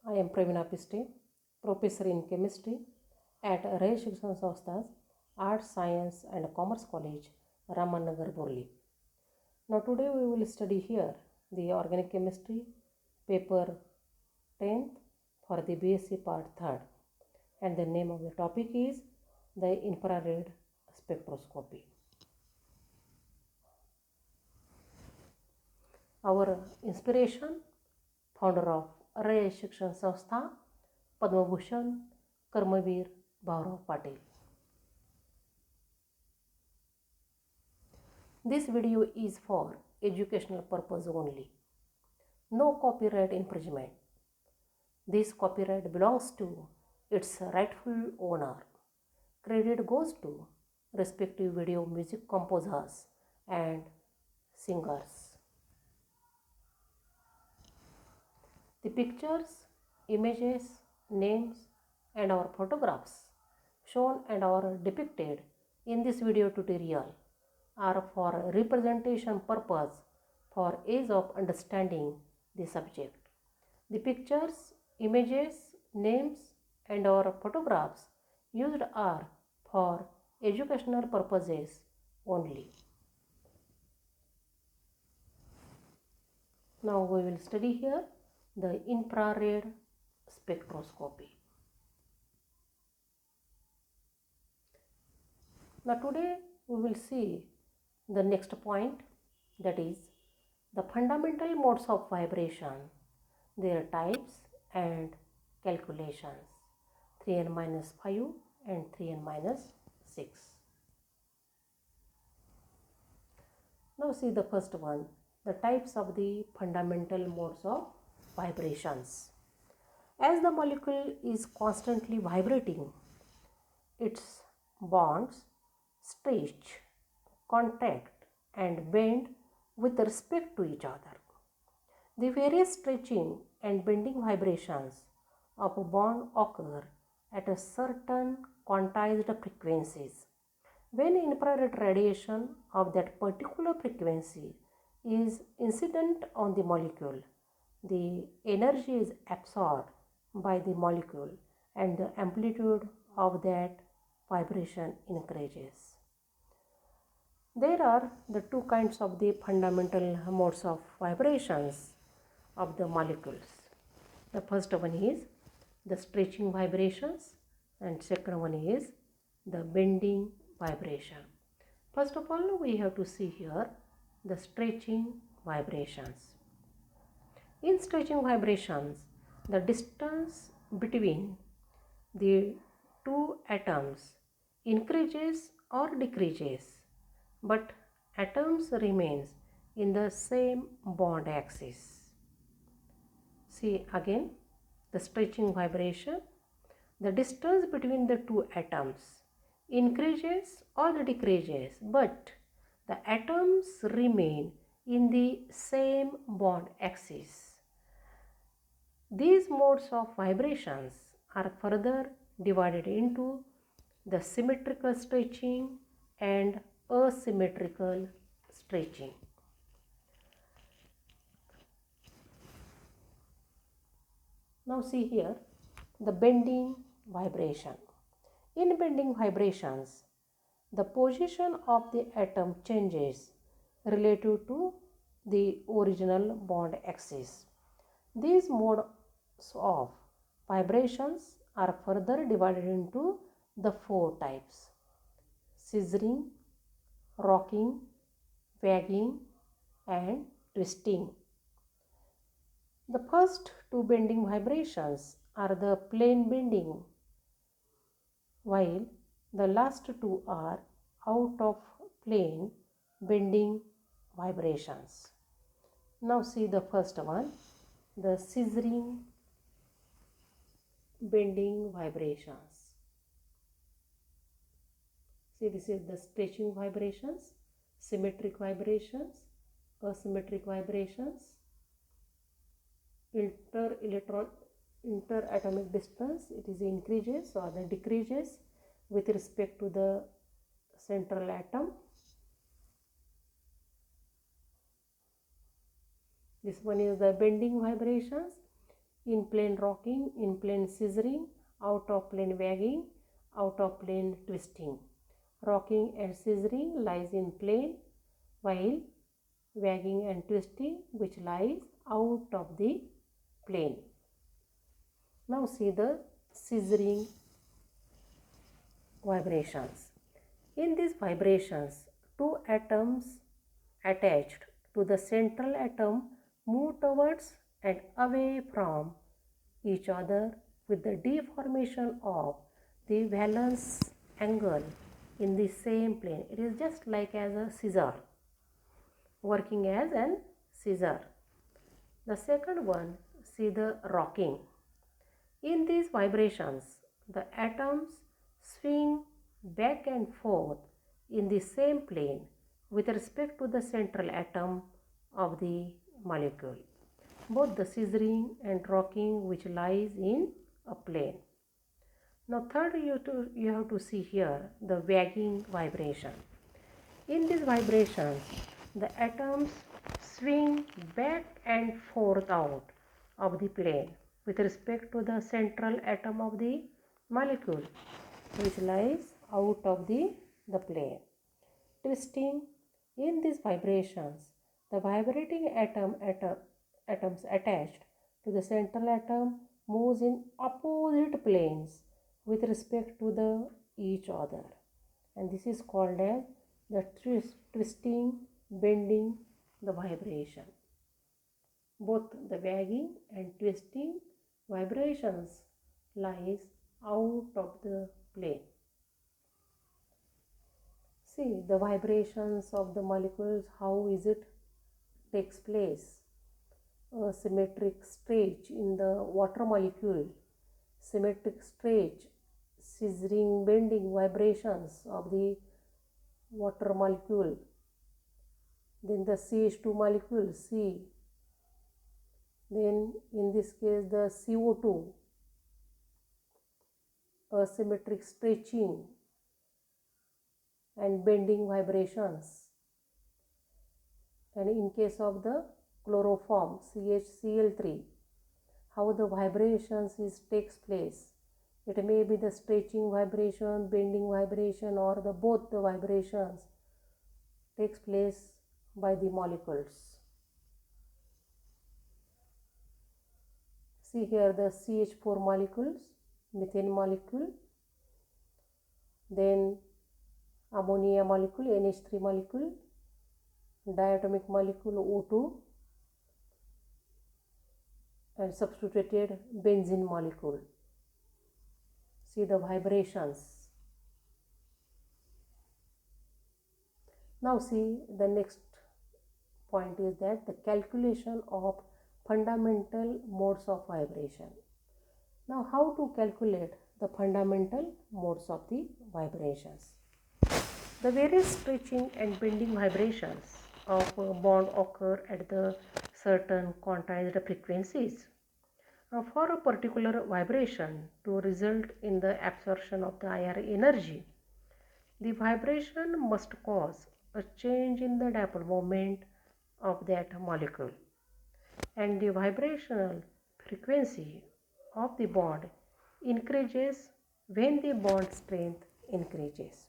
I am Pravina Piste, Professor in Chemistry at Ray Shikshan Sanstha's Arts, Science and Commerce College, Ramanagar, Borli. Now today we will study here the Organic Chemistry paper 10th for the BSc part 3rd, and the name of the topic is the infrared spectroscopy. Our inspiration, founder of Ray Shikshan Sanstha, Padma Bhushan Karmavir Bhaurav Patil. This video is for educational purpose only. No copyright infringement. This copyright belongs to its rightful owner. Credit goes to respective video music composers and singers. The pictures, images, names and our photographs shown and are depicted in this video tutorial are for representation purpose for ease of understanding the subject. The pictures, images, names and our photographs used are for educational purposes only. Now we will study here the infrared spectroscopy. Now today we will see the next point, that is the fundamental modes of vibration, their types and calculations, 3n-5 and 3n-6. Now see the first one, the types of the fundamental modes of vibrations. As the molecule is constantly vibrating, its bonds stretch, contract and bend with respect to each other. The various stretching and bending vibrations of a bond occur at a certain quantized frequencies. When infrared radiation of that particular frequency is incident on the molecule, the energy is absorbed by the molecule and the amplitude of that vibration increases. There are the two kinds of the fundamental modes of vibrations of the molecules. The first one is the stretching vibrations and second one is the bending vibration. First of all, we have to see here the stretching vibrations. In stretching vibrations, the distance between the two atoms increases or decreases, but atoms remains in the same bond axis. See again the stretching vibration. The distance between the two atoms increases or decreases, but the atoms remain in the same bond axis. These modes of vibrations are further divided into the symmetrical stretching and asymmetrical stretching. Now see here the bending vibration. In bending vibrations, the position of the atom changes relative to the original bond axis. These modes of vibrations are further divided into the four types: scissoring, rocking, wagging and twisting. The first two bending vibrations are the plane bending, while the last two are out of plane bending vibrations. Now see the first one, the scissoring bending vibrations. See, this is the stretching vibrations, symmetric vibrations, asymmetric vibrations, interatomic distance, it is increases or the decreases with respect to the central atom. This one is the bending vibrations. in plane rocking, in plane scissoring, out of plane wagging, out of plane twisting. Rocking and scissoring lies in plane, while wagging and twisting which lies out of the plane. Now see the scissoring vibrations. In these vibrations, two atoms attached to the central atom move towards and away from each other with the deformation of the valence angle in the same plane. It is just like as a scissor, working as an scissor. The second one, see the rocking. In these vibrations, the atoms swing back and forth in the same plane with respect to the central atom of the molecule. Both the scissoring and rocking which lies in a plane. Now third, you have to see here the wagging vibration. In these vibrations, the atoms swing back and forth out of the plane with respect to the central atom of the molecule which lies out of the plane. Twisting. In these vibrations, the vibrating atoms attached to the central atom moves in opposite planes with respect to the each other, and this is called as the twisting, bending, the vibration. Both the wagging and twisting vibrations lies out of the plane. See the vibrations of the molecules, how is it takes place. A symmetric stretch in the water molecule, symmetric stretch, scissoring, bending vibrations of the water molecule. Then the CH2 molecule, C. Then in this case the CO2, asymmetric stretching and bending vibrations. And in case of the chloroform, CHCl3, how the vibrations takes place. It may be the stretching vibration, bending vibration, or the both the vibrations takes place by the molecules. See here the CH4 molecules, methane molecule, then ammonia molecule, NH3 molecule, diatomic molecule O2, and substituted benzene molecule. See the vibrations. Now see the next point is that the calculation of fundamental modes of vibration. Now how to calculate the fundamental modes of the vibrations? The various stretching and bending vibrations of a bond occur at the certain quantized frequencies. For a particular vibration to result in the absorption of the IR energy, the vibration must cause a change in the dipole moment of that molecule, and the vibrational frequency of the bond increases when the bond strength increases.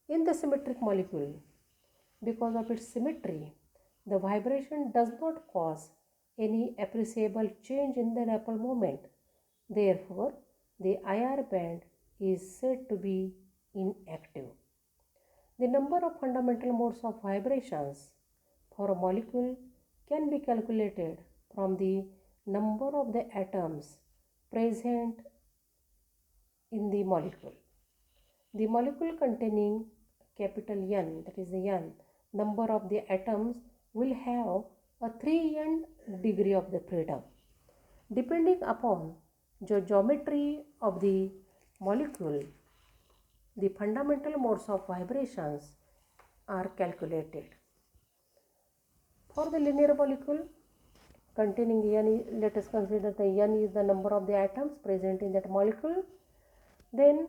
In the symmetric molecule, because of its symmetry, the vibration does not cause any appreciable change in the dipole moment. Therefore, the IR band is said to be inactive. The number of fundamental modes of vibrations for a molecule can be calculated from the number of the atoms present in the molecule. The molecule containing capital N, that is the N, number of the atoms will have a 3n degree of the freedom. Depending upon the geometry of the molecule, the fundamental modes of vibrations are calculated. For the linear molecule containing N, let us consider the N is the number of the atoms present in that molecule. Then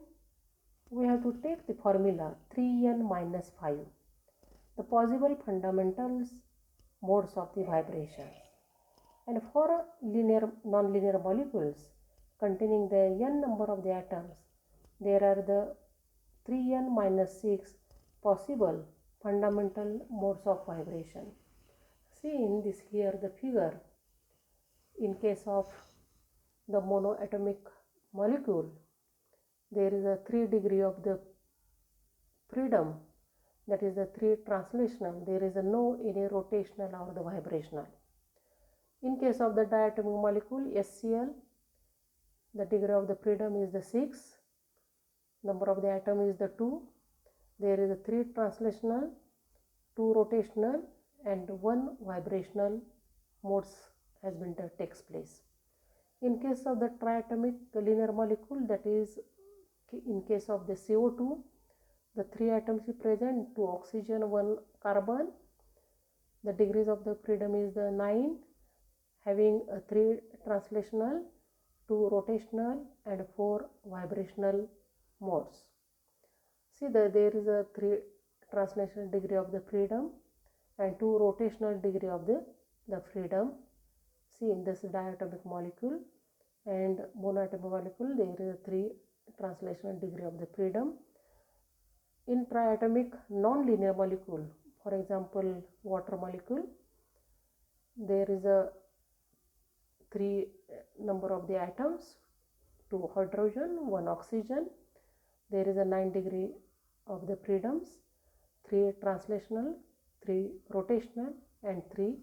we have to take the formula 3n minus 5, the possible fundamentals modes of the vibrations. And for linear non-linear molecules containing the n number of the atoms, there are the 3n minus 6 possible fundamental modes of vibration. See in this here the figure, in case of the monoatomic molecule, there is a 3 degree of the freedom, that is the 3 translational, there is a no any rotational or the vibrational. In case of the diatomic molecule HCl, the degree of the freedom is the 6, number of the atom is the 2, there is a 3 translational, 2 rotational and 1 vibrational modes has been takes place. In case of the triatomic linear molecule, that is in case of the CO2, the 3 atoms is present, 2 oxygen, 1 carbon. The degrees of the freedom is the 9, having a 3 translational, 2 rotational and 4 vibrational modes. See that there is a 3 translational degree of the freedom and 2 rotational degree of the freedom. See in this diatomic molecule and monoatomic molecule, there is a 3 translational degree of the freedom. In triatomic non-linear molecule, for example water molecule, there is a 3 number of the atoms, 2 hydrogen, 1 oxygen, there is a 9 degree of the freedoms, 3 translational, 3 rotational and 3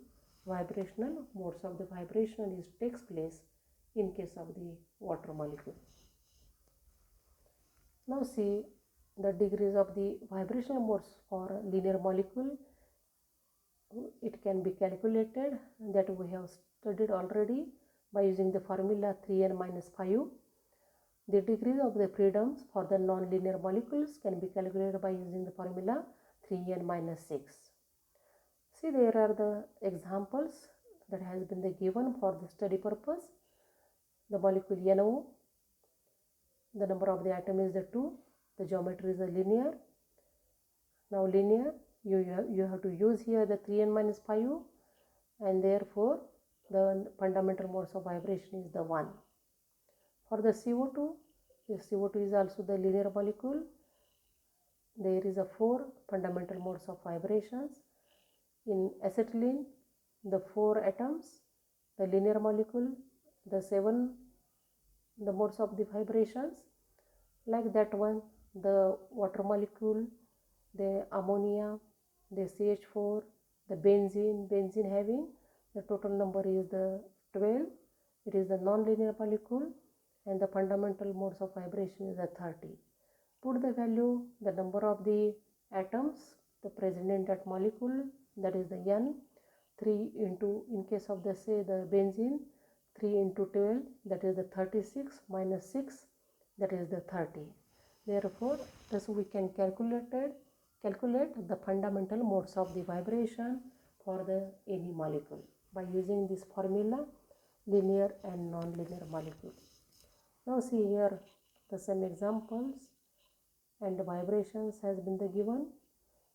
vibrational modes of the vibration is takes place in case of the water molecule. Now see the degrees of the vibrational modes for linear molecule. It can be calculated, that we have studied already by using the formula 3n minus 5. The degrees of the freedoms for the non-linear molecules can be calculated by using the formula 3n minus 6. See, there are the examples that has been given for the study purpose. The molecule NO, the number of the atom is the 2, the geometry is a linear. Now linear, you have to use here the 3n minus 5 and therefore the fundamental modes of vibration is the 1. For the CO2, the CO2 is also the linear molecule. There is a 4 fundamental modes of vibrations. In acetylene, the 4 atoms, the linear molecule, the 7 the modes of the vibrations. Like that one, the water molecule, the ammonia, the CH4, the benzene having the total number is the 12. It is the non-linear molecule and the fundamental modes of vibration is the 30. Put the value, the number of the atoms the present in that molecule, that is the N, 3 into, in case of the say the benzene, 3 into 12, that is the 36 minus 6, that is the 30. Therefore, thus we can calculate the fundamental modes of the vibration for the any molecule by using this formula, linear and non-linear molecule. Now see here the same examples and the vibrations has been given.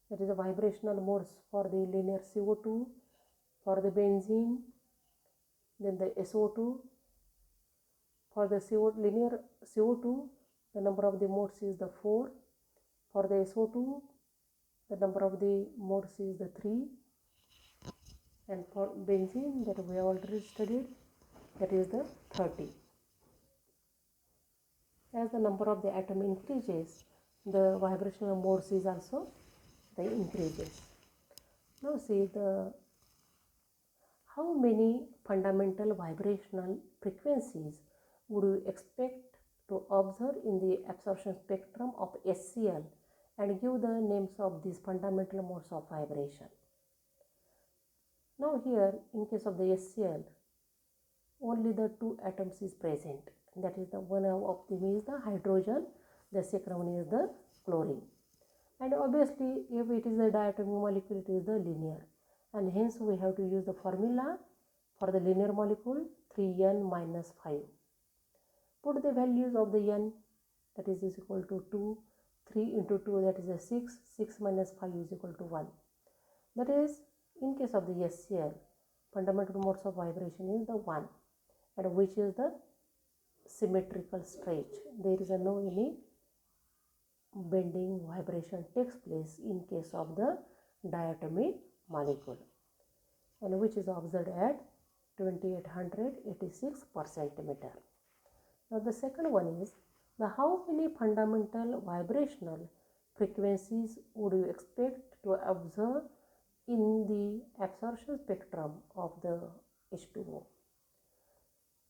That is the vibrational modes for the linear CO2, for the benzene, then the SO2. For the linear CO2, the number of the modes is the 4. For the SO2, the number of the modes is the 3. And for benzene, that we have already studied, that is the 30. As the number of the atom increases, the vibrational modes is also the increases. Now see the how many fundamental vibrational frequencies would you expect to observe in the absorption spectrum of HCl, and give the names of these fundamental modes of vibration. Now here in case of the HCl, only the 2 atoms is present, that is the one of them is the hydrogen, the second one is the chlorine. And obviously if it is a diatomic molecule, it is the linear, and hence we have to use the formula for the linear molecule 3n minus 5. Put the values of the n, that is equal to 2, 3 into 2, that is a 6, 6 minus 5 is equal to 1. That is in case of the HCl, fundamental modes of vibration is the one, and which is the symmetrical stretch. There is no any bending vibration takes place in case of the diatomic molecule, and which is observed at 2886 per centimeter. Now the second one is the how many fundamental vibrational frequencies would you expect to observe in the absorption spectrum of the H2O.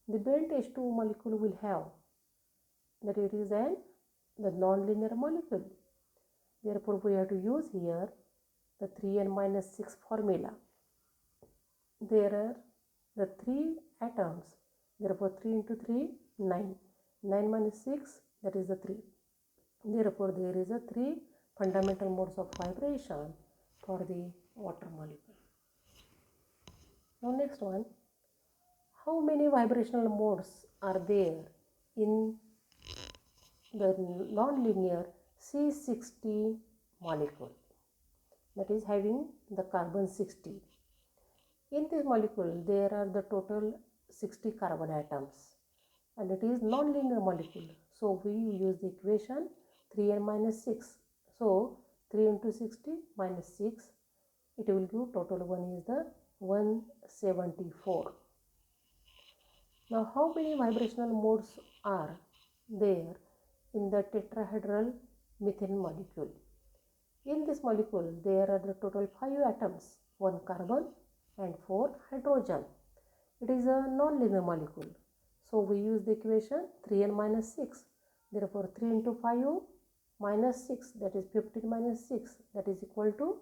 The bent H2O molecule will have that it is the non-linear molecule. Therefore, we have to use here the 3n minus 6 formula. There are the 3 atoms. Therefore, 3 into 3, 9. 9 minus 6, that is the 3. Therefore, there is a 3 fundamental modes of vibration for the water molecule. Now, next one. How many vibrational modes are there in the non-linear C60 molecule, that is having the carbon 60. In this molecule there are the total 60 carbon atoms, and it is non-linear molecule, so we use the equation 3n minus 6. So 3 into 60 minus 6, it will give total one is the 174. Now how many vibrational modes are there in the tetrahedral methane molecule? In this molecule there are the total 5 atoms, 1 carbon and 4 hydrogen. It is a non-linear molecule, so we use the equation 3n minus 6. Therefore 3 into 5 minus 6, that is 15 minus 6, that is equal to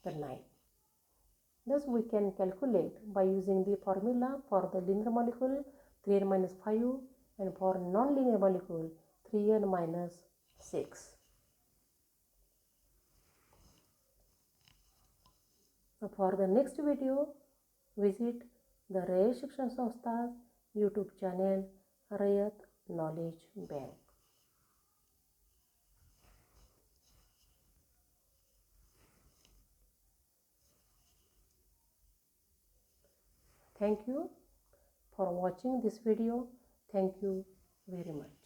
the 9. Thus we can calculate by using the formula for the linear molecule 3n minus 5 and for non-linear molecule 3n minus 6. So for the next video, visit the Rayat Shikshan Sanstha's YouTube channel Rayat Knowledge Bank. Thank you for watching this video. Thank you very much.